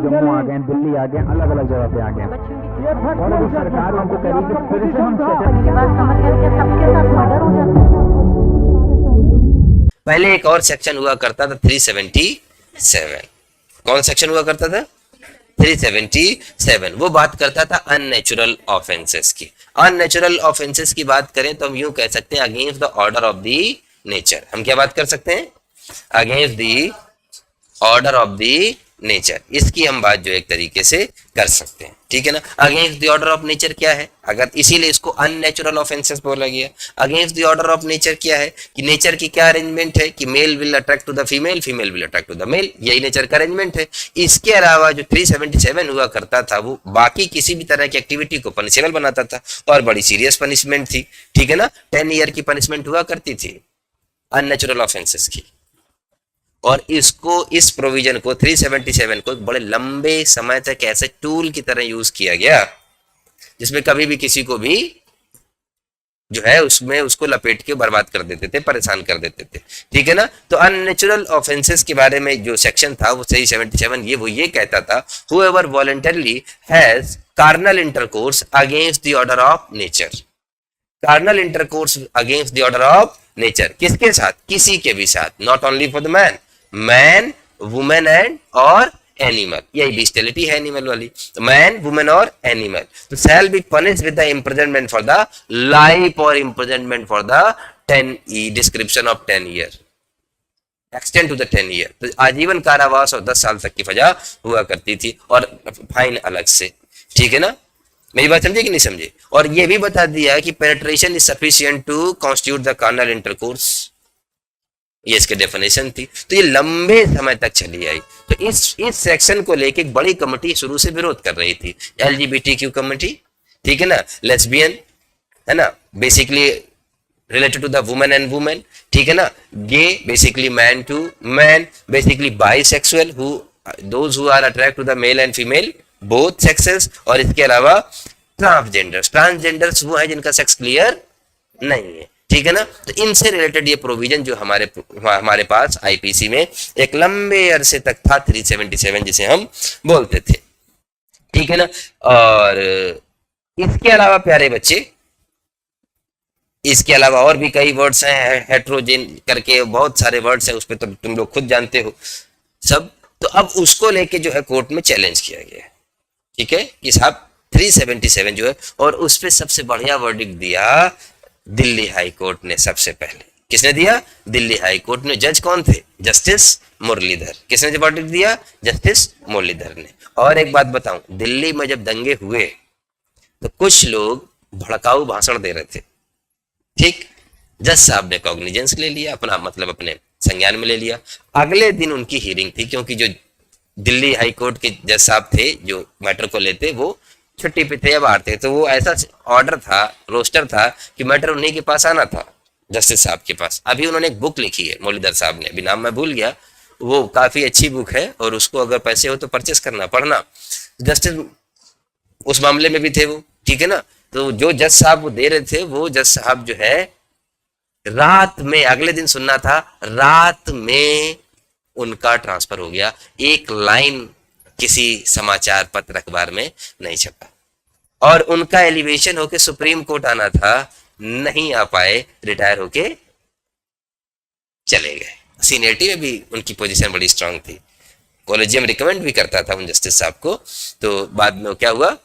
जम्मू आ गए, दिल्ली आ गए, अलग अलग जगह पे आ गए और अभी सरकार उनको कह रही है कि फिर से हम मेरी बात समझ गए क्या सबके साथ मर्डर हो जाता है। पहले एक और सेक्शन हुआ करता था 377। कौन सेक्शन हुआ करता था? 377। वो बात करता था अननेचुरल ऑफेंसेस की। अननेचुरल ऑफेंसेस की बात करें तो हम यूं कह सकते हैं against the order of the nature. हम क्या बात कर सकते हैं? Against the order of the nature. इसकी हम बात जो एक तरीके से कर सकते हैं, ठीक है ना। Against the order of nature क्या है? अगर इसीलिए इसको अननेचुरल ऑफेंसेस बोला गया। Against the order of nature क्या है कि नेचर की क्या अरेंजमेंट है कि male will attract to the female, female will attract to the male, यही नेचर का अरेंजमेंट है। इसके अलावा जो 377 हुआ करता था वो बाकी किसी भी तरह की एक्टिविटी को पनिशेबल बनाता था और बड़ी सीरियस पनिशमेंट थी, ठीक है ना। 10 ईयर की पनिशमेंट हुआ करती थी अननेचुरल ऑफेंसेस की। और इसको, इस प्रोविजन को 377 को बड़े लंबे समय तक ऐसे टूल की तरह यूज किया गया जिसमें कभी भी किसी को भी जो है उसमें उसको लपेट के बर्बाद कर देते थे, परेशान कर देते थे, ठीक है ना। तो अननेचुरल ऑफेंसेस के बारे में जो सेक्शन था वो 377 ये कहता था whoever voluntarily has carnal intercourse against the order of nature। Carnal intercourse against the order of nature, किसके साथ? किसी के भी साथ, not only for the man, man, women and और एनिमल। यही बिस्टिलिटी है एनिमल वाली, मैन, वुमेन और एनिमल। तो shall be punished with the imprisonment for the life और imprisonment for the 10 description of 10 year extend to the 10 year. तो आजीवन कारावास और 10 साल तक की सजा हुआ करती थी और फाइन अलग से, ठीक है ना। मेरी बात समझे कि नहीं समझे? और ये भी बता दिया कि penetration is sufficient to constitute the carnal intercourse, ये इसके डेफिनेशन थी। तो ये लंबे समय तक चली आई। तो इस सेक्शन को लेके एक बड़ी कमेटी शुरू से विरोध कर रही थी, LGBTQ कमेटी, ठीक है ना। लेस्बियन है ना, basically related to the women and women, ठीक है ना। Gay basically man to man, basically bisexual those who are attract to the male and female both sexes, और इसके अलावा ट्रांसजेंडर्स वो है जिनका सेक्स क्लियर नहीं है, ठीक है ना। तो इनसे रिलेटेड ये प्रोविजन जो हमारे पास आईपीसी में एक लंबे अरसे तक था 377 जिसे हम बोलते थे, ठीक है ना। और इसके अलावा प्यारे बच्चे, इसके अलावा और भी कई वर्ड्स हैं, हेट्रोजेन करके बहुत सारे वर्ड्स हैं, उस पर तो तुम लोग खुद जानते हो सब। तो अब उसको लेके जो है कोर्ट में चैलेंज किया गया, ठीक है कि साहब 377 जो है, और उस पर सबसे बढ़िया वर्डिक्ट दिया दिल्ली हाई कोर्ट ने। सबसे पहले किसने दिया? दिल्ली हाई कोर्ट ने। जज कौन थे? जस्टिस मुरलीधर। किसने वर्डिक्ट दिया? जस्टिस मुरलीधर ने। और एक बात बताऊं, दिल्ली में जब दंगे हुए तो कुछ लोग भड़काऊ भाषण दे रहे थे, ठीक। जज साहब ने कॉग्निजेंस ले लिया, अपना मतलब अपने संज्ञान में ले लिया। अगले दिन उनकी हियरिंग थी, क्योंकि जो दिल्ली हाई कोर्ट के जज साहब थे जो मैटर को लेते वो छुट्टी पे थे या बाहर थे, तो वो ऐसा ऑर्डर था, रोस्टर था कि मैटर उन्हीं के पास आना था, जस्टिस साहब के पास। अभी उन्होंने एक बुक लिखी है मुरलीधर साहब ने, अभी नाम मैं भूल गया, वो काफी अच्छी बुक है और उसको अगर पैसे हो तो परचेस करना, पढ़ना। जस्टिस उस मामले में भी थे वो, ठीक है ना। तो जो जज साहब वो दे रहे थे, वो जज साहब जो है रात में, अगले दिन सुनना था, रात में उनका ट्रांसफर हो गया। एक लाइन किसी समाचार पत्र अखबार में नहीं छपा, और उनका एलिवेशन होके सुप्रीम कोर्ट आना था, नहीं आ पाए, रिटायर होके चले गए। सीनियरिटी में भी उनकी पोजीशन बड़ी स्ट्रांग थी, कॉलेजियम रिकमेंड भी करता था उन जस्टिस साहब को। तो बाद में क्या हुआ,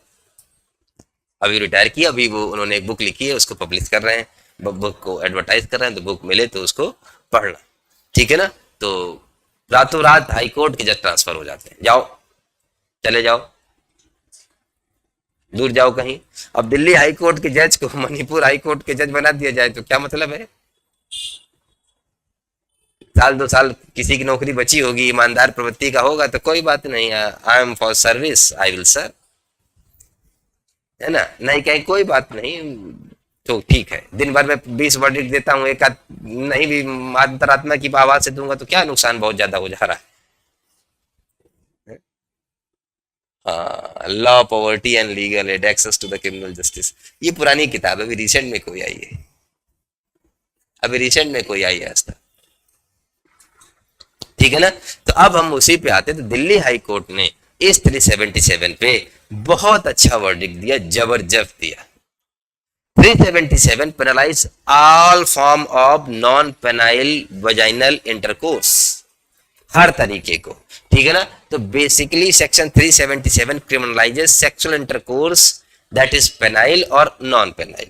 अभी रिटायर किया, अभी वो उन्होंने एक बुक लिखी है, उसको पब्लिश कर रहे हैं, बुक को एडवर्टाइज कर रहे हैं, तो बुक मिले तो उसको पढ़ना, ठीक है ना। तो रातों रात हाई कोर्ट के जज ट्रांसफर हो जाते हैं, जाओ चले जाओ, दूर जाओ कहीं। अब दिल्ली हाई कोर्ट के जज को मणिपुर हाई कोर्ट के जज बना दिया जाए तो क्या मतलब है? साल 2 साल किसी की नौकरी बची होगी, ईमानदार प्रवृत्ति का होगा तो कोई बात नहीं, I am for service, I will serve, है ना। नहीं कहीं कोई बात नहीं, तो ठीक है, दिन भर में 20 वर्डिक्ट देता हूँ, एक आध नहीं भी अंतरात्मा की आवाज से दूंगा तो क्या नुकसान बहुत ज्यादा हो जा रहा है। हाँ, law, poverty and legal aid, access to the criminal justice, ये पुरानी किताब है, अभी रिसेंट में कोई आई है, अभी रिसेंट में कोई आई है आज तक, ठीक है ना। तो अब हम उसी पे आते, तो दिल्ली हाई कोर्ट ने इस 377 पे बहुत अच्छा वर्डिक्ट दिया, जबरदस्त दिया। 377 penalise all form of non penile vaginal intercourse, हर तरीके को, ठीक है ना। तो basically section 377 criminalises sexual intercourse that is penile और नॉन पेनाइल,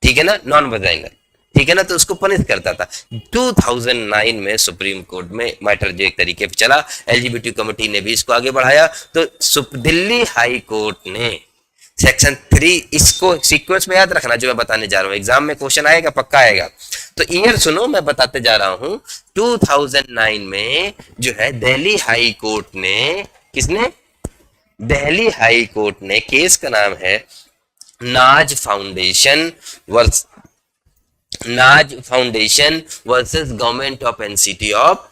ठीक है ना, नॉन वजाइनल, ठीक है ना, तो उसको पनिश करता था। 2009 में सुप्रीम कोर्ट में मैटर जो एक तरीके पे चला, एलजीबीटी कमेटी ने भी इसको आगे बढ़ाया, तो दिल्ली हाई कोर्ट ने सेक्शन 3, इसको सीक्वेंस में याद रखना जो मैं बताने जा रहा हूं, एग्जाम में क्वेश्चन आएगा, पक्का आएगा। तो ईयर सुनो, मैं बताते जा रहा हूं। 2009 में जो है दिल्ली हाई कोर्ट ने, किसने, दिल्ली हाई कोर्ट ने, केस का नाम है नाज foundation versus government of NCT of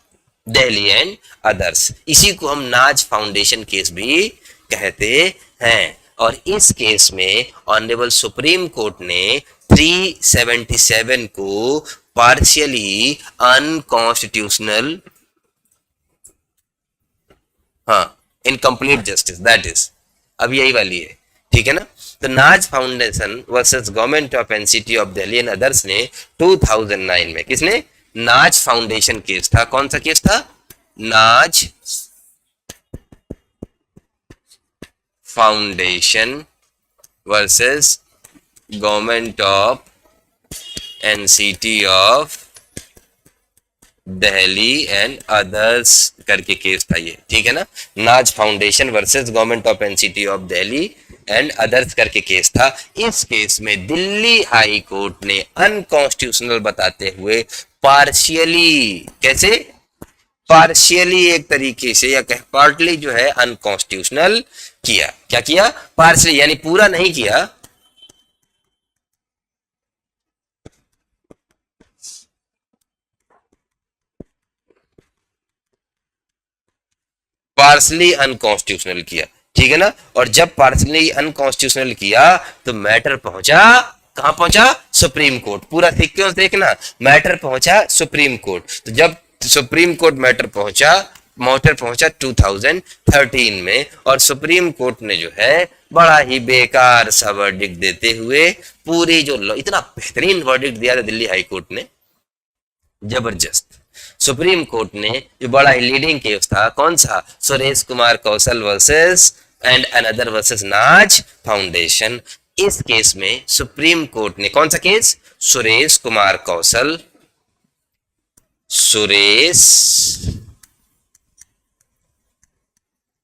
Delhi and others. इसी को हम नाज फाउंडेशन केस भी कहते हैं। और इस केस में ऑनरेबल सुप्रीम कोर्ट ने 377 को पार्शियली अनकॉन्स्टिट्यूशनल, हाँ, इनकम्प्लीट जस्टिस, दैट इज, अब यही वाली है, ठीक है ना। तो नाज foundation versus government of NCT of Delhi and others ने 2009 में, किसने, नाज फाउंडेशन केस था। कौन सा केस था, नाज foundation versus government of NCT of Delhi and others करके केस था ये, ठीक है ना। नाज foundation versus government of NCT of Delhi and others करके केस था। इस केस में दिल्ली हाई कोर्ट ने अनकॉन्स्टिट्यूशनल बताते हुए पार्शियली, कैसे, पार्शियली एक तरीके से या पार्टली जो है अनकॉन्स्टिट्यूशनल किया। क्या किया, पार्शियली, यानी पूरा नहीं किया, पार्शली अनकॉन्स्टिट्यूशनल किया, ठीक है ना। और जब पार्शली अनकॉन्स्टिट्यूशनल किया तो मैटर पहुंचा, कहां पहुंचा, सुप्रीम कोर्ट। पूरा सीक्वेंस देखना, मैटर पहुंचा सुप्रीम कोर्ट। तो जब सुप्रीम कोर्ट मैटर पहुंचा 2013 में, और सुप्रीम कोर्ट ने जो है बड़ा ही बेकार सा वर्डिक्ट देते हुए पूरी जो इतना बेहतरीन वर्डिक्ट दिया था दिल्ली हाई कोर्ट ने, जबरदस्त। सुप्रीम कोर्ट ने जो बड़ा ही लीडिंग केस था, कौन सा, सुरेश कुमार कौशल वर्सेस एंड अनदर वर्सेस नाज फाउंडेशन। इस केस में सुप्रीम कोर्ट ने, कौन सा केस, सुरेश कुमार कौशल, सुरेश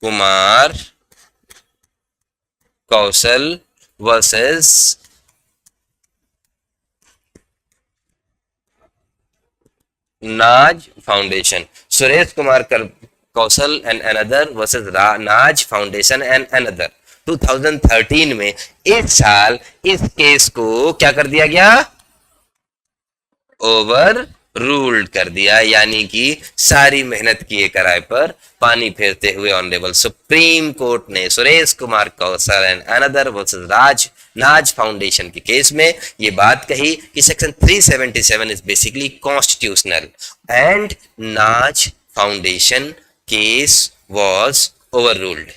कुमार कौशल वर्सेस नाज foundation, Suresh Kumar Kaushal and another versus नाज फाउंडेशन एंड अनदर। 2013 में, इस साल इस केस को क्या कर दिया गया, ओवर रूल्ड कर दिया, यानी कि सारी मेहनत किए कराए पर पानी फेरते हुए ऑनरेबल सुप्रीम कोर्ट ने सुरेश कुमार कौशल एंड अनदर वर्सेस नाज फाउंडेशन के केस में ये बात कही कि section 377 is basically constitutional and नाज फाउंडेशन केस वाज ओवररूल्ड,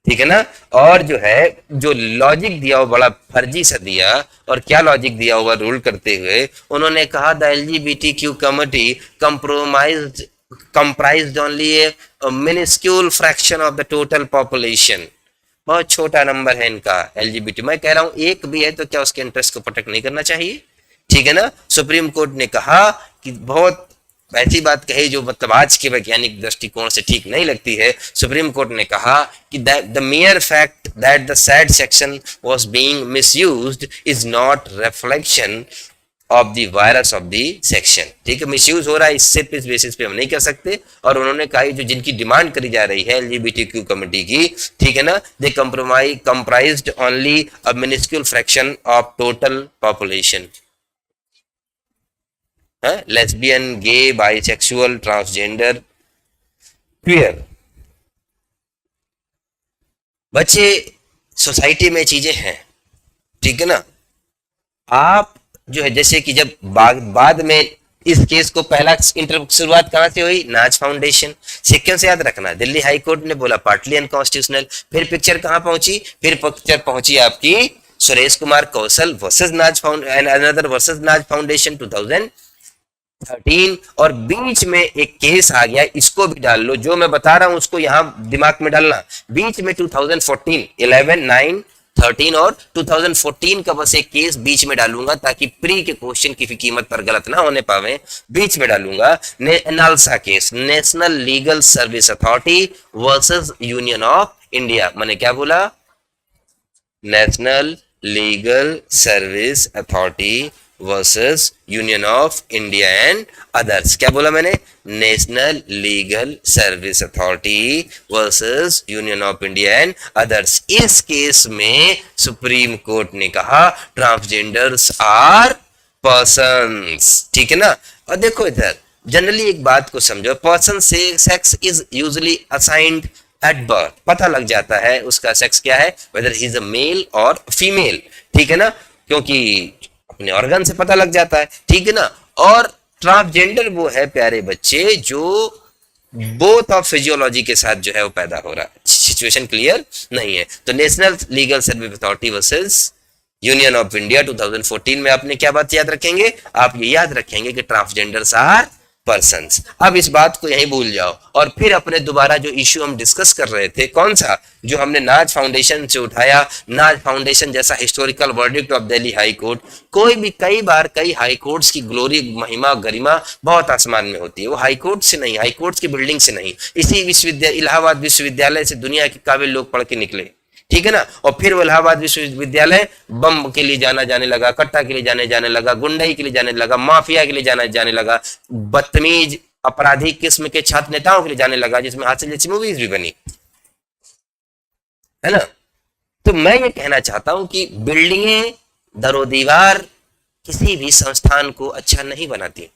ठीक है ना। और जो है जो लॉजिक दिया वो बड़ा फर्जी सा दिया। और क्या लॉजिक दिया ओवर रूल करते हुए, उन्होंने कहा the LGBTQ committee comprised only a minuscule fraction of the total population, बहुत छोटा नंबर है इनका LGBT। मैं कह रहा हूं एक भी है तो क्या उसके इंटरेस्ट को प्रोटेक्ट नहीं करना चाहिए, ठीक है ना। सुप्रीम कोर्ट ने कहा कि बहुत ऐसी बात कही जो मतलब आज के वैज्ञानिक दृष्टिकोण से ठीक नहीं लगती है। सुप्रीम कोर्ट ने कहा कि the mayor fact that the sad section was being misused is not reflection of the virus of the section, ठीक है। मिसयूज हो रहा है, इस सिर्फ इस बेसिस पे हम नहीं कर सकते। और उन्होंने कहा जो जिनकी डिमांड करी जा रही है LGBTQ कमिटी की, ठीक है ना, they comprised only a minuscule fraction of total population, lesbian, gay, bisexual, transgender, queer. बच्चे सोसाइटी में चीजें हैं, ठीक है ना। आप जो है जैसे कि जब बाद में इस केस को पहला शुरुआत कहां से हुई? नाज फाउंडेशन। सीक्वेंस याद रखना, दिल्ली हाई कोर्ट ने बोला पार्टली अनकॉन्स्टिट्यूशनल, फिर पिक्चर कहां पहुंची? फिर पिक्चर पहुंची आपकी सुरेश कुमार कौशल वर्सेस नाज फाउंडेशन 2013, और बीच में एक केस आ गया, इसको भी डाल लो, जो मैं बता रहा हूं उसको यहां दिमाग में डालना। बीच में 2014, 11, 9, 13 और 2014 का बस एक केस बीच में डालूंगा ताकि प्री के क्वेश्चन की कीमत पर गलत ना होने पावे, बीच में डालूंगा। NALSA case, national legal service authority versus union of India. मैंने क्या बोला? National legal service authority versus union of India and others. क्या बोला मैंने? National legal service authority versus union of India and others. इस केस में supreme court ने कहा ट्रांसजेंडर्स आर पर्सन्स, ठीक है ना। और देखो इधर जनरली एक बात को समझो, पर्सन से sex is usually assigned at birth, पता लग जाता है उसका सेक्स क्या है, whether he is a male और फीमेल, ठीक है ना, क्योंकि अपने ऑर्गन से पता लग जाता है, ठीक है ना। और ट्रांसजेंडर वो है प्यारे बच्चे जो बोथ ऑफ फिजियोलॉजी के साथ जो है वो पैदा हो रहा है। सिचुएशन क्लियर नहीं है। तो national legal service authority versus union of India 2014 में आपने क्या बात याद रखेंगे? आप ये याद रखेंगे कि ट्रांसजेंडर्स आर पर्सन्स। अब इस बात को यहीं भूल जाओ और फिर अपने दोबारा जो इश्यू हम डिस्कस कर रहे थे, कौन सा, जो हमने नाज फाउंडेशन से उठाया, नाज फाउंडेशन जैसा historical verdict of Delhi high court. कोई भी कई बार कई हाई कोर्ट्स की ग्लोरी, महिमा, गरिमा बहुत आसमान में होती है, वो हाई कोर्ट से नहीं, हाई कोर्ट की बिल्डिंग से नहीं, इसी विश्वविद्यालय, इलाहाबाद विश्वविद्यालय से दुनिया के काबिल लोग पढ़ के निकले, ठीक है ना। और फिर वो इलाहाबाद विश्वविद्यालय बम के लिए जाने लगा, कट्टा के लिए जाने लगा, गुंडई के लिए जाने लगा, माफिया के लिए जाने लगा, बदतमीज अपराधी किस्म के छात्र नेताओं के लिए जाने लगा, जिसमें हासिल जैसी मूवीज भी बनी, है ना। तो मैं ये कहना चाहता हूं कि बिल्डिंगें, दरो दीवार किसी भी संस्थान को अच्छा नहीं बनाती।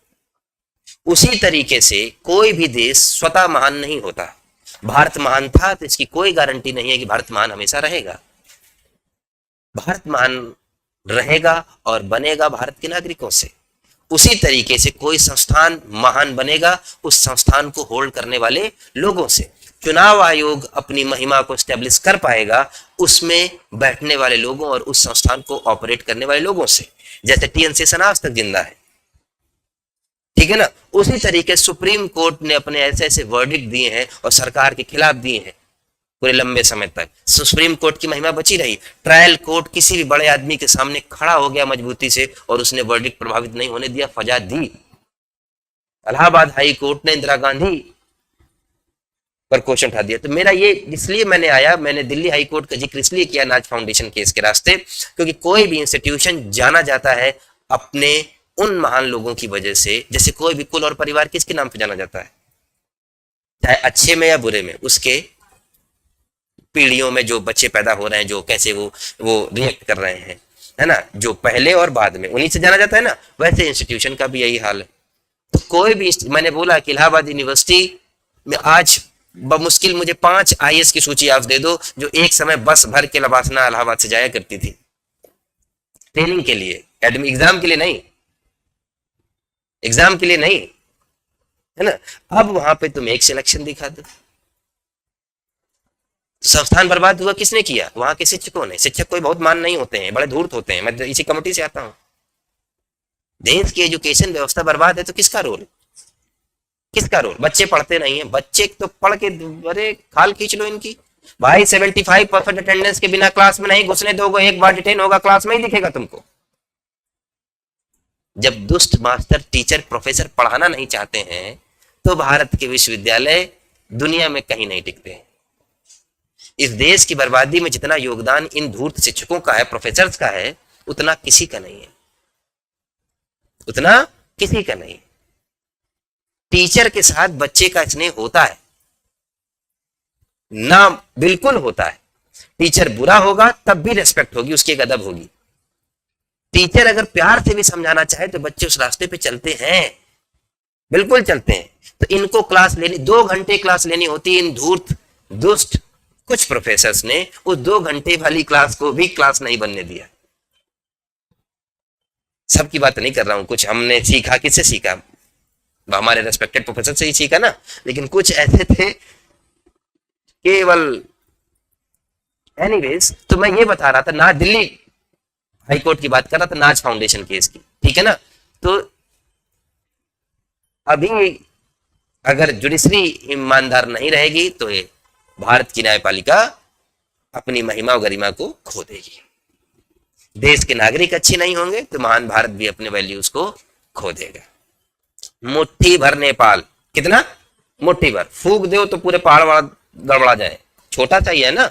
उसी तरीके से कोई भी देश स्वतः महान नहीं होता। भारत महान था तो इसकी कोई गारंटी नहीं है कि भारत महान हमेशा रहेगा। भारत महान रहेगा और बनेगा भारत के नागरिकों से। उसी तरीके से कोई संस्थान महान बनेगा उस संस्थान को होल्ड करने वाले लोगों से। चुनाव आयोग अपनी महिमा को स्टैब्लिश कर पाएगा उसमें बैठने वाले लोगों और उस संस्थान को ऑपरेट करने वाले लोगों से। जैसे टीएन शेषन आज तक जिंदा है, ठीक है ना। उसी तरीके सुप्रीम कोर्ट ने अपने ऐसे ऐसे वर्डिक्ट दिए हैं और सरकार के खिलाफ दिए हैं पूरे लंबे समय तक, सुप्रीम कोर्ट की महिमा बची रही। ट्रायल कोर्ट किसी भी बड़े आदमी के सामने खड़ा हो गया मजबूती से और उसने वर्डिक्ट प्रभावित नहीं होने दिया, सजा दी। इलाहाबाद हाई कोर्ट ने इंदिरा गांधी पर क्वेश्चन उठा दिया। तो मेरा ये इसलिए मैंने दिल्ली हाई कोर्ट का जिक्र इसलिए किया नाज फाउंडेशन केस के रास्ते, क्योंकि कोई भी इंस्टीट्यूशन जाना जाता है अपने उन महान लोगों की वजह से। जैसे कोई भी कुल और परिवार किसके नाम पे जाना जाता है, चाहे अच्छे में या बुरे में, उसके पीढ़ियों में जो बच्चे पैदा हो रहे हैं, जो कैसे वो रिएक्ट कर रहे हैं, है ना, जो पहले और बाद में, उन्हीं से जाना जाता है ना। वैसे इंस्टीट्यूशन का भी यही हाल है। तो कोई भी, मैंने बोला कि इलाहाबाद यूनिवर्सिटी में आज बमुश्किल मुझे 5 IAS की सूची आप दे दो जो एक समय बस भर के लबासना इलाहाबाद से जाया करती थी ट्रेनिंग के लिए, एग्जाम के लिए नहीं, एग्जाम के लिए नहीं, है ना। अब वहां पे तुम एक सिलेक्शन दिखा दो। संस्थान बर्बाद हुआ किसने किया? वहां के शिक्षकों ने। शिक्षक कोई बहुत मान नहीं होते हैं, बड़े धूर्त होते हैं। मैं इसी कमेटी से आता हूं। देश की एजुकेशन व्यवस्था बर्बाद है तो किसका रोल? किसका रोल? बच्चे पढ़ते नहीं है। बच्चे तो पढ़ के अरे खाल खींच लो इनकी। भाई 75% अटेंडेंस के बिना क्लास में नहीं घुसने दोगे, एक बार डिटेन होगा क्लास में ही दिखेगा तुमको। जब दुष्ट मास्टर, टीचर, प्रोफेसर पढ़ाना नहीं चाहते हैं तो भारत के विश्वविद्यालय दुनिया में कहीं नहीं टिकते हैं। इस देश की बर्बादी में जितना योगदान इन धूर्त शिक्षकों का है, प्रोफेसर्स का है, उतना किसी का नहीं है, उतना किसी का नहीं। टीचर के साथ बच्चे का स्नेह होता है ना, बिल्कुल होता है। टीचर बुरा होगा तब भी रेस्पेक्ट होगी, उसकी एक अदब होगी। टीचर अगर प्यार से भी समझाना चाहे तो बच्चे उस रास्ते पे चलते हैं, बिल्कुल चलते हैं। तो इनको क्लास लेनी, 2 घंटे क्लास लेनी होती। इन धूर्त दुष्ट कुछ प्रोफेसर्स ने उस 2 घंटे वाली क्लास को भी क्लास नहीं बनने दिया। सबकी बात नहीं कर रहा हूं, कुछ हमने सीखा। किससे सीखा? हमारे रेस्पेक्टेड प्रोफेसर से ही सीखा ना, लेकिन कुछ ऐसे थे केवल। एनीवेज, तो मैं ये बता रहा था ना, दिल्ली हाई कोर्ट की बात कर रहा था, नाज फाउंडेशन केस की, ठीक है ना। तो अभी अगर जुडिशरी ईमानदार नहीं रहेगी तो ये भारत की न्यायपालिका अपनी महिमा और गरिमा को खो देगी। देश के नागरिक अच्छे नहीं होंगे तो महान भारत भी अपने वैल्यूज को खो देगा। मुट्ठी भर नेपाल, कितना? मुट्ठी भर, फूक दो तो पूरे पहाड़ वाला गड़बड़ा जाए। छोटा चाहिए ना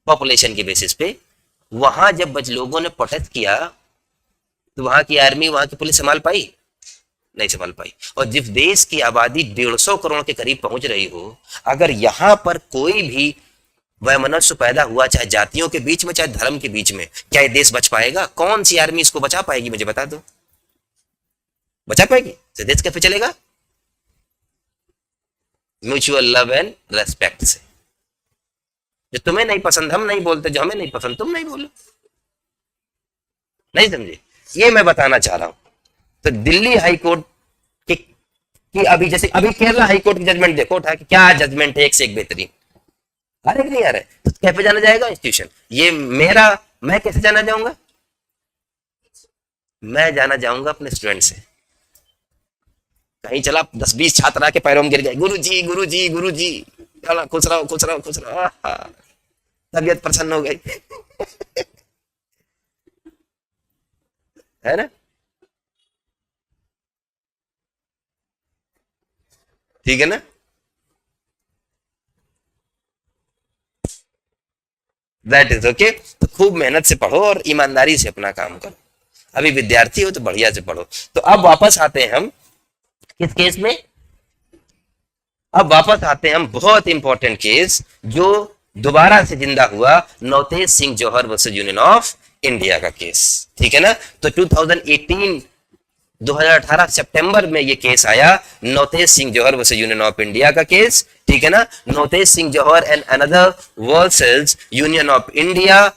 पॉपुलेशन के बेसिस पे। वहां जब बच लोगों ने प्रोटेस्ट किया तो वहां की आर्मी, वहां की पुलिस संभाल पाई? नहीं संभाल पाई। और जिस देश की आबादी 150 करोड़ के करीब पहुंच रही हो, अगर यहां पर कोई भी वैमनस्य पैदा हुआ, चाहे जातियों के बीच में चाहे धर्म के बीच में, क्या ये देश बच पाएगा? कौन सी आर्मी इसको बचा पाएगी? मुझे बता दो, बचा पाएगी? तो देश कैसे चलेगा? म्यूचुअल लव एंड रेस्पेक्ट से। जो तुम्हें नहीं पसंद हम नहीं बोलते, जो हमें नहीं पसंद तुम नहीं बोलो। नहीं समझे? ये मैं बताना चाह रहा हूं। तो दिल्ली हाई कोर्ट की अभी, जैसे अभी केरला हाई कोर्ट की जजमेंट देखो, उठा कि क्या जजमेंट है, एक से एक बेहतरीन। अरे नहीं आ रहा है तो कैसे जाना जाएगा इंस्टीट्यूशन? ये मेरा, मैं कैसे जाना जाऊंगा? मैं जाना जाऊंगा अपने स्टूडेंट से। कहीं चला 10-20 छात्र आके पैरों में गिर गए, गुरुजी गुरुजी गुरुजी, खुश रहो खुश रहो खुश रहो, तबीयत प्रसन्न हो गई है ना? ठीक है ना? That is okay. तो खूब मेहनत से पढ़ो और ईमानदारी से अपना काम करो। अभी विद्यार्थी हो तो बढ़िया से पढ़ो। तो अब वापस आते हैं हम किस केस में? अब वापस आते हैं हम बहुत इंपॉर्टेंट केस जो दोबारा से जिंदा हुआ, Navtej Singh Johar versus union of India का केस। ठीक है ना? तो 2018 सितंबर में ये केस आया, Navtej Singh Johar versus union of India का केस। ठीक है ना? Navtej Singh Johar and another versus union of India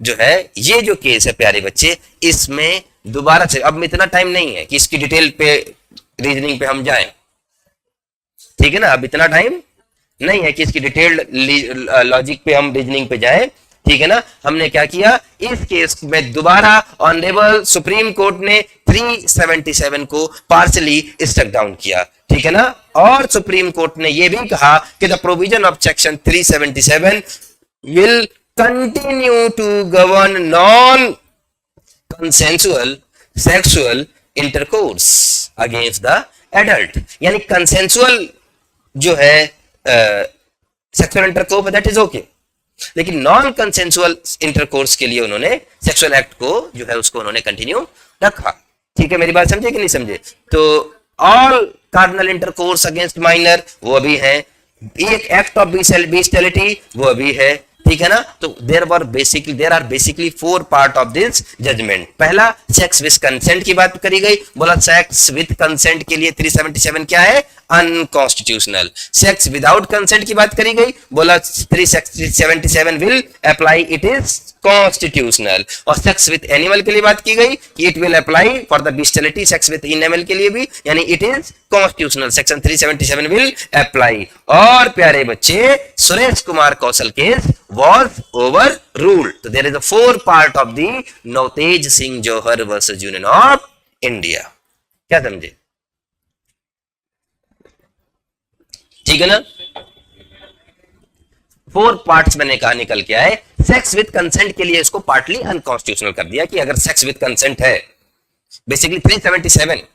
जो है, ये जो केस है प्यारे बच्चे, इसमें दोबारा से, अब इतना टाइम नहीं है कि इसकी डिटेल पे रीजनिंग पे हम जाएं। ठीक है ना? अब इतना टाइम नहीं है कि इसकी डिटेल्ड लॉजिक पे हम रीजनिंग पे जाएं। ठीक है ना? हमने क्या किया, इस केस में दोबारा ऑनरेबल सुप्रीम कोर्ट ने 377 को पार्शली स्ट्रक डाउन किया। ठीक है ना? और सुप्रीम कोर्ट ने यह भी कहा कि the provision of section 377 will continue to govern non consensual sexual intercourse against the adult. यानी कंसेंसुअल जो है sexual intercourse, that is okay, लेकिन नॉन कंसेंसुअल इंटरकोर्स के लिए उन्होंने सेक्सुअल एक्ट को जो है उसको उन्होंने कंटिन्यू रखा। ठीक है, मेरी बात समझे कि नहीं समझे? तो all cardinal intercourse against minor वो अभी है, एक एक्ट ऑफ बेस्टियलिटी वो अभी है। ठीक है ना? तो there are basically 4 part of this judgment. पहला, सेक्स विद कंसेंट की बात करी गई, बोला सेक्स विद कंसेंट के लिए 377 क्या है? अनकॉन्स्टिट्यूशनल। सेक्स विदाउट कंसेंट की बात करी गई, बोला 377 will apply, it is constitutional. और सेक्स विद एनिमल के लिए बात की गई कि it will apply for the bestiality, sex with animal के लिए भी, यानी it is constitutional, section 377 will apply. और प्यारे बच्चे, सुरेश कुमार कौशल case was overruled. So there is a 4 part of the Navtej Singh Johar versus union of India. क्या समझे? ठीक है ना? 4 पार्ट्स मैंने कहा निकल के आए। सेक्स विद कंसेंट के लिए इसको पार्टली अनकॉन्स्टिट्यूशनल कर दिया कि अगर सेक्स विद कंसेंट है, बेसिकली 377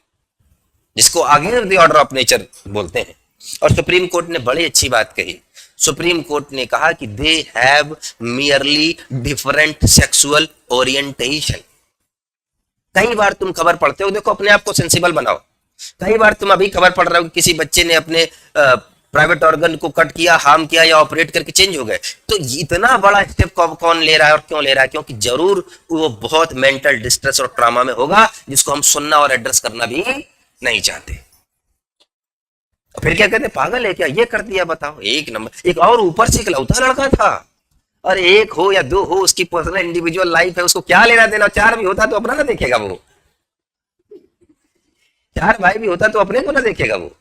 जिसको against the order of nature बोलते हैं। और सुप्रीम कोर्ट ने बड़ी अच्छी बात कही। सुप्रीम कोर्ट ने कहा कि they have merely different sexual orientation. कई बार तुम खबर पढ़ते हो, देखो अपने आप को सेंसिबल बनाओ। कई बार तुम अभी खबर पढ़ रहे हो कि किसी बच्चे ने अपने प्राइवेट ऑर्गन को कट किया, हार्म किया या ऑपरेट करके चेंज हो गए। तो इतना बड़ा स्टेप कौन ले रहा है और क्यों ले रहा है? क्योंकि जरूर वो बहुत मेंटल डिस्ट्रेस और ट्रॉमा में होगा जिसको हम सुनना और एड्रेस करना भी नहीं चाहते। फिर क्या कहते, पागल है क्या, ये कर दिया? बताओ, एक नंबर। एक और ऊपर से इकलौता लड़का था, और एक हो या 2 हो, उसकी पर्सनल इंडिविजुअल लाइफ है, उसको क्या लेना देना? 4 भी होता तो अपना ना देखेगा वो। चार भाई भी होता तो अपने को ना देखेगा वो,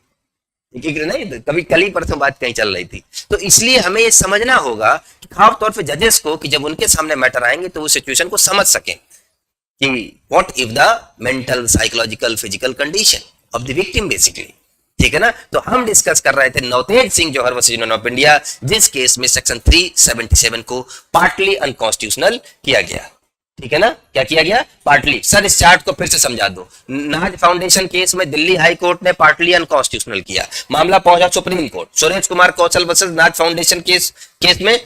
नहीं, कभी कल ही परसों बात कहीं चल रही थी। तो इसलिए हमें ये समझना होगा कि खास तौर पे जजेस को, कि जब उनके सामने मैटर आएंगे तो वो सिचुएशन को समझ सकें कि what if the mental psychological physical condition of the victim basically, ठीक है ना। तो हम डिस्कस कर रहे थे Navtej Singh Johar versus union of India, जिस केस में सेक्शन 377 को पार्टली अनकॉन्स्टिट्यूशनल किया गया, ठीक है ना। क्या किया गया? पार्टली। सर इस चार्ट को फिर से समझा दो। नाज फाउंडेशन केस में दिल्ली हाई कोर्ट ने पार्टली अनकॉन्स्टिट्यूशनल किया, मामला पहुंचा सुप्रीम कोर्ट। सुरेश कुमार कौशल वर्सेस नाज फाउंडेशन केस में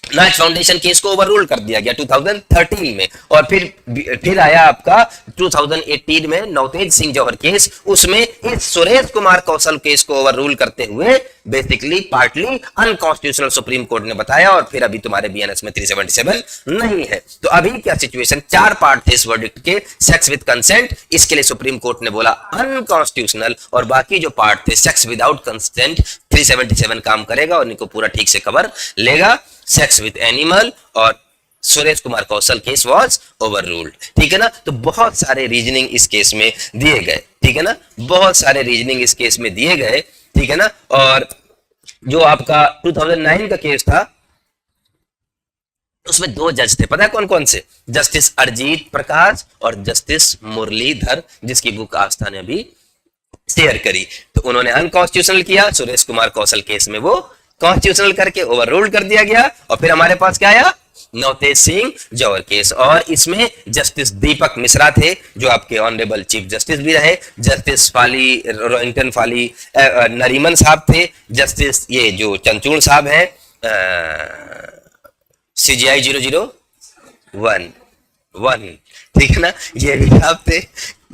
नाज फाउंडेशन केस को ओवररूल कर दिया गया 2013 में, और फिर आया आपका 2018 में नवतेज सिंह जौहर केस। उसमें इस सुरेश कुमार कौशल केस को ओवररूल करते हुए basically partly unconstitutional supreme court ने बताया, और फिर अभी तुम्हारे बीएनएस में 377 नहीं है। तो अभी क्या सिचुएशन, चार पार्ट थे इस वर्डिक्ट के, सेक्स विद कंसेंट, इसके लिए सुप्रीम कोर्ट ने बोला अनकॉन्स्टिट्यूशनल, और बाकी जो पार्ट थे सेक्स विदाउट कंसेंट 377 काम करेगा और इनको पूरा ठीक से कवर लेगा। सेक्स विद एनिमल और सुरेश कुमार कौशल केस वाज ओवररूल्ड, ठीक है ना। तो बहुत सारे रीजनिंग इस केस में दिए गए, ठीक है ना, बहुत सारे रीजनिंग इस केस में दिए गए, ठीक है ना। और जो आपका 2009 का केस था उसमें दो जज थे, पता है कौन कौन से? जस्टिस अरजीत प्रकाश और जस्टिस मुरलीधर, जिसकी बुक आस्था ने अभी शेयर करी। तो उन्होंने अनकॉन्स्टिट्यूशनल किया, सुरेश कुमार कौशल केस में वो कॉन्स्टिट्यूशनल करके ओवररूल्ड कर दिया गया। और फिर हमारे पास क्या आया? नवतेज सिंह जौहर केस, और इसमें जस्टिस दीपक मिश्रा थे जो आपके ऑनरेबल चीफ जस्टिस भी रहे, जस्टिस फाली रोहिंगटन फाली नरीमन साहब थे, जस्टिस ये जो चंचूड़ साहब है CGI 001, ठीक है ना, ये भी साहब थे।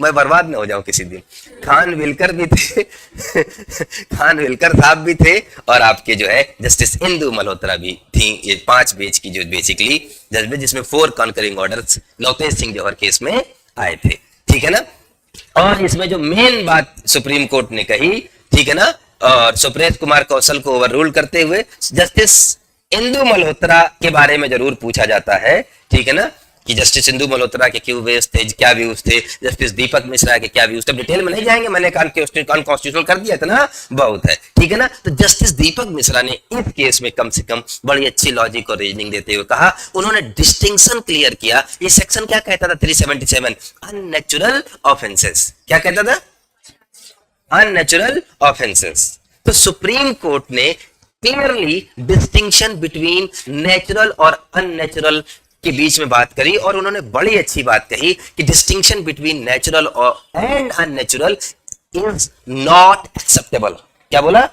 मैं बर्बाद ना हो जाऊं किसी दिन। खान विलकर भी थे खान विलकर साहब भी थे, और आपके जो है जस्टिस इंदु मल्होत्रा भी थी। ये 5 बेंच की जो बेसिकली जज, जिसमें 4 कॉन्करिंग ऑर्डर्स नवतेज सिंह जौहर केस में आए थे, ठीक है ना। और इसमें जो मेन बात सुप्रीम कोर्ट ने कही, ठीक है ना, और सुरेश कुमार कौशल को ओवररूल करते हुए जस्टिस इंदु मल्होत्रा के बारे में जरूर पूछा जाता है, ठीक है ना, कि जस्टिस इंदु मल्होत्रा के क्यों व्यूज थे, क्या व्यूज थे, जस्टिस दीपक मिश्रा के क्या व्यूज थे। डिटेल में नहीं जाएंगे, मैंने अनकॉन्स्टिट्यूशनल कर दिया, इतना बहुत है, ठीक है ना। तो जस्टिस दीपक मिश्रा ने इस केस में कम से कम बड़ी अच्छी लॉजिक और रीजनिंग देते हुए कहा, उन्होंने डिस्टिंक्शन क्लियर किया। ये सेक्शन क्या कहता था? 377 अननेचुरल ऑफेंसेस। क्या कहता था? Unnatural offences. तो सुप्रीम कोर्ट ने क्लियरली डिस्टिंक्शन बिटवीन नेचुरल और अननेचुरल के बीच में बात करी, और उन्होंने बड़ी अच्छी बात कही कि distinction between natural and unnatural is not acceptable. क्या बोला?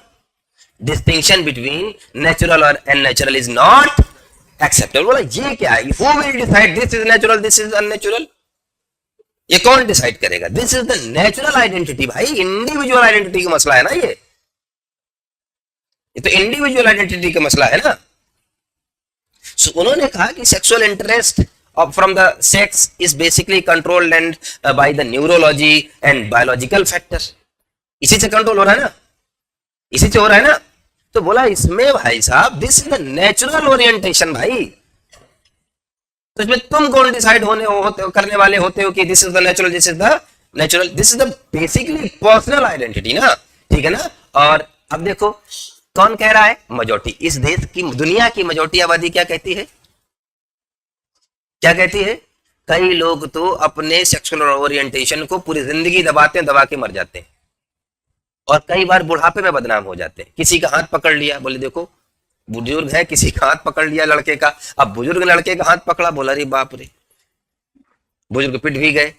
डिस्टिंक्शन बिटवीन नेचुरल और अननेचुरल इज नॉट एक्सेप्टेबल। बोला ये क्या है? Who will decide this is natural, this is unnatural? ये कौन डिसाइड करेगा? This is the natural identity. भाई इंडिविजुअल आइडेंटिटी का मसला है ना, ये तो इंडिविजुअल आइडेंटिटी का मसला है ना। So, उन्होंने कहा कि sexual interest from the sex is basically controlled and by the neurology and biological factor. इसी से कंट्रोल हो रहा है ना, इसी से हो रहा है ना। तो बोला इसमें भाई साहब this is the natural orientation. भाई तो इसमें तुम कौन डिसाइड करने वाले होते हो कि this is the natural, this is the natural, this is the basically personal identity ना, ठीक है ना। और अब देखो कौन कह रहा है? मेजॉरिटी। इस देश की, दुनिया की मेजॉरिटी आबादी क्या कहती है? क्या कहती है? कई लोग तो अपने सेक्सुअल ओरिएंटेशन को पूरी जिंदगी दबा के मर जाते हैं, और कई बार बुढ़ापे में बदनाम हो जाते हैं। किसी का हाथ पकड़ लिया, बोले देखो बुजुर्ग है, किसी का हाथ पकड़ लिया लड़के का, अब बुजुर्ग लड़के का हाथ पकड़ा, बोला रे बाप रे, बुजुर्ग पिट भी गए।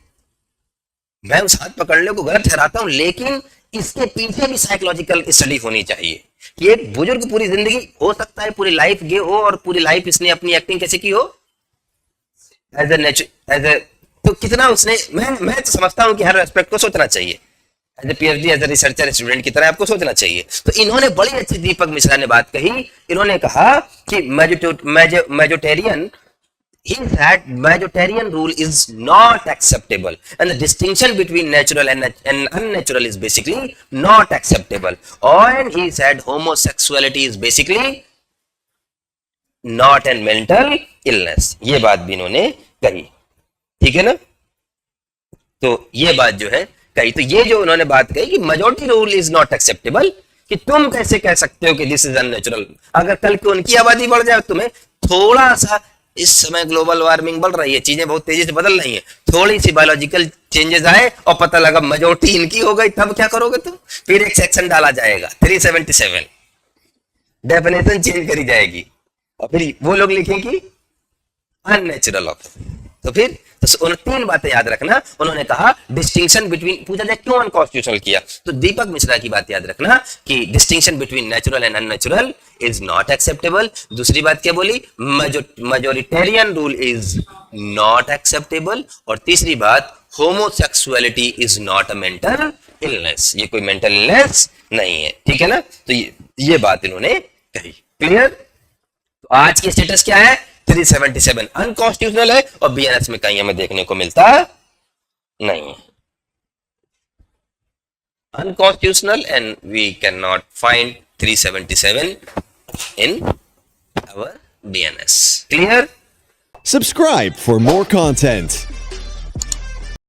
मैं उस हाथ पकड़ने को गलत ठहराता हूं, लेकिन इसके पीछे भी साइकोलॉजिकल स्टडी होनी चाहिए कि एक बुजुर्ग पूरी जिंदगी, हो सकता है पूरी लाइफ गे हो, और पूरी लाइफ इसने अपनी एक्टिंग कैसे की हो, एज ए तो कितना उसने, मैं तो समझता हूं कि हर एस्पेक्ट को सोचना चाहिए, as a PhD, as a researcher student की तरह आपको सोचना चाहिए। तो इन्होंने बड़ी अच्छी दीपक मिश्रा ने बात कही। इन्होंने कहा कि मेजोटेरियन he said majoritarian rule is not acceptable and the distinction between natural and unnatural is basically not acceptable, and he said homosexuality is basically not a mental illness। ये बात भी इन्होंने कही, ठीक है ना। तो ये बात जो है कही। तो ये जो उन्होंने बात कही कि majority rule is not acceptable, कि तुम कैसे कह सकते हो कि दिस इज अननेचुरल। अगर कल को उनकी आबादी बढ़ जाए, तुम्हें थोड़ा सा, इस समय ग्लोबल वार्मिंग बढ़ रही है, चीजें बहुत तेजी से बदल रही हैं, थोड़ी सी बायोलॉजिकल चेंजेस आए और पता लगा मेजॉरिटी इनकी हो गई, तब क्या करोगे तुम? फिर एक सेक्शन डाला जाएगा 377, डेफिनेशन चेंज करी जाएगी और फिर वो लोग लिखेंगे अननेचुरल ऑफेंस। तो फिर तो उन 3 बातें याद रखना। उन्होंने कहा डिस्टिंक्शन बिटवीन, पूछा जाए क्यों अनकॉन्स्टिट्यूशनल किया, तो दीपक मिश्रा की बात याद रखना कि distinction between natural and unnatural is not acceptable. दूसरी बात क्या बोली? Majoritarian rule is not acceptable. और तीसरी बात, homosexuality is not a mental illness, ये कोई मेंटल इलनेस नहीं है। ठीक है ना? तो ये बात इन्होंने कही। क्लियर? तो आज की स्टेटस क्या है? 377 अनकॉन्स्टिट्यूशनल है और बीएनएस में कहीं हमें देखने को मिलता नहीं है। Unconstitutional and we can not find 377 in our BNS. Clear? Subscribe for more content.